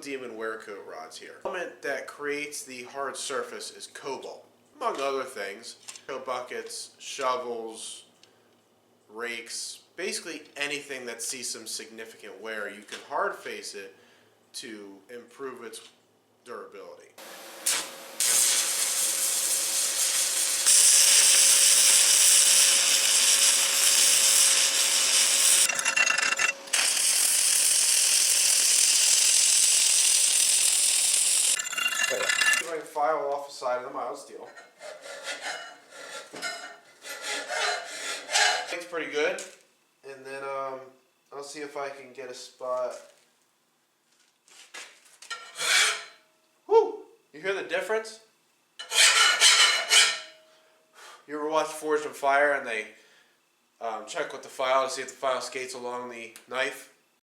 Demon wear coat rods here. The element that creates the hard surface is cobalt, among other things. Buckets, shovels, rakes, basically anything that sees some significant wear, you can hard face it to improve its durability. See if I can file off the side of the mild steel. It's pretty good, and then I'll see if I can get a spot. Whoo! You hear the difference? You ever watch Forged in Fire and they check with the file to see if the file skates along the knife?